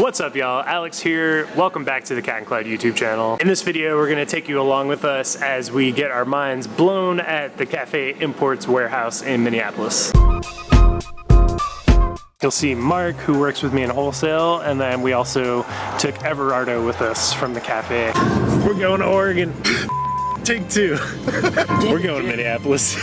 What's up, y'all? Alex here. Welcome back to the Cat and Cloud YouTube channel. In this video, we're gonna take you along with us as we get our minds blown at the Cafe Imports warehouse in Minneapolis. You'll see Mark, who works with me in wholesale, and then we also took Everardo with us from the cafe. We're going to Oregon. Take two. We're going to Minneapolis.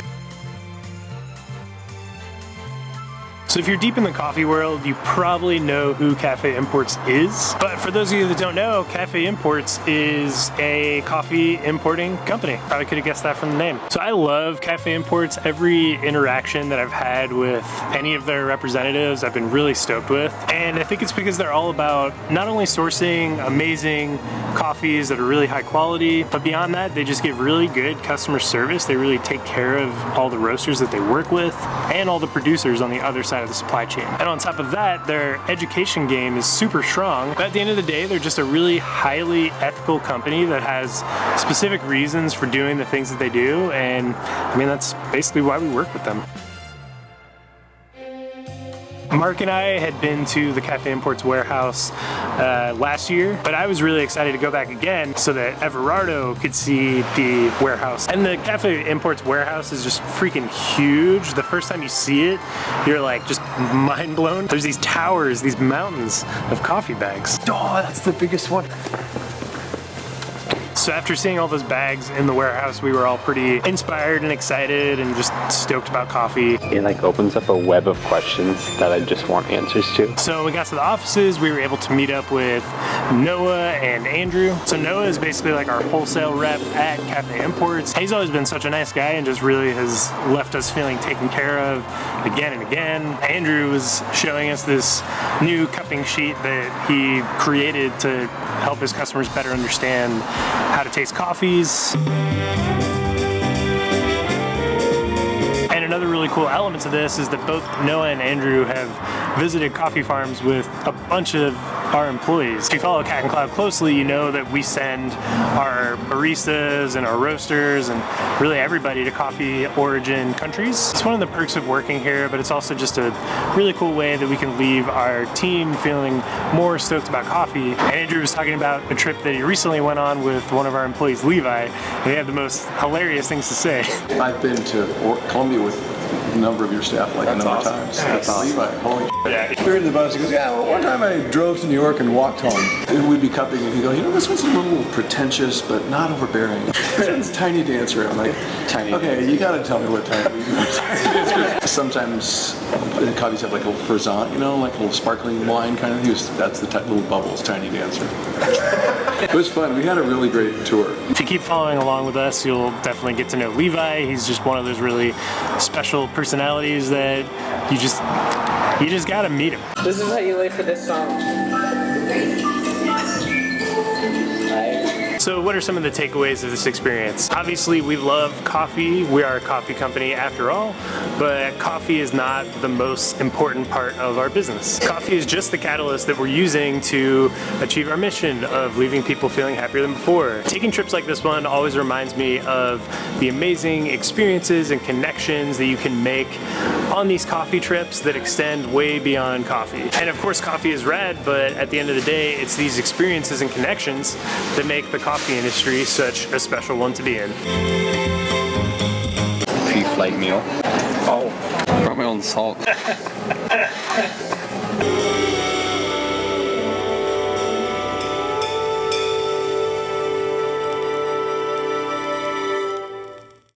So if you're deep in the coffee world, you probably know who Cafe Imports is. But for those of you that don't know, Cafe Imports is a coffee importing company. Probably could have guessed that from the name. So I love Cafe Imports. Every interaction that I've had with any of their representatives, I've been really stoked with. And I think it's because they're all about not only sourcing amazing coffees that are really high quality, but beyond that, they just give really good customer service. They really take care of all the roasters that they work with and all the producers on the other side of the supply chain. And on top of that, their education game is super strong. But at the end of the day, they're just a really highly ethical company that has specific reasons for doing the things that they do. And I mean, that's basically why we work with them. Mark and I had been to the Cafe Imports warehouse last year, but I was really excited to go back again so that Everardo could see the warehouse. And the Cafe Imports warehouse is just freaking huge. The first time you see it, you're like just mind blown. There's these towers, these mountains of coffee bags. Oh, that's the biggest one. So after seeing all those bags in the warehouse, we were all pretty inspired and excited and just stoked about coffee. It like opens up a web of questions that I just want answers to. So when we got to the offices, we were able to meet up with Noah and Andrew. So Noah is basically like our wholesale rep at Cafe Imports. He's always been such a nice guy and just really has left us feeling taken care of again and again. Andrew was showing us this new cupping sheet that he created to help his customers better understand how to taste coffees. And another really cool element to this is that both Noah and Andrew have visited coffee farms with a bunch of our employees. If you follow Cat and Cloud closely, you know that we send our baristas and our roasters and really everybody to coffee origin countries. It's one of the perks of working here, but it's also just a really cool way that we can leave our team feeling more stoked about coffee. And Andrew was talking about a trip that he recently went on with one of our employees, Levi, and they have the most hilarious things to say. I've been to Colombia with a number of your staff, like a number of times. That's awesome. Levi, holy shit. Yeah. We're in the bus, he goes, yeah, well, one time I drove to New York and walked home. And we'd be cupping and he'd go, you know, this one's a little pretentious, but not overbearing. This one's Tiny Dancer. I'm like, Tiny okay, Dancer. you gotta tell me what Tiny Dancer. Sometimes the coffees have like a little frisant, you know, like a little sparkling wine kind of thing. That's the little bubbles, Tiny Dancer. It was fun. We had a really great tour. If you keep following along with us, you'll definitely get to know Levi. He's just one of those really special personalities that you just gotta meet him. This is how you lay for this song. So what are some of the takeaways of this experience? Obviously, we love coffee. We are a coffee company after all, but coffee is not the most important part of our business. Coffee is just the catalyst that we're using to achieve our mission of leaving people feeling happier than before. Taking trips like this one always reminds me of the amazing experiences and connections that you can make on these coffee trips that extend way beyond coffee. And of course, coffee is rad, but at the end of the day, it's these experiences and connections that make the coffee industry such a special one to be in. Pre-flight meal. Oh, brought my own salt.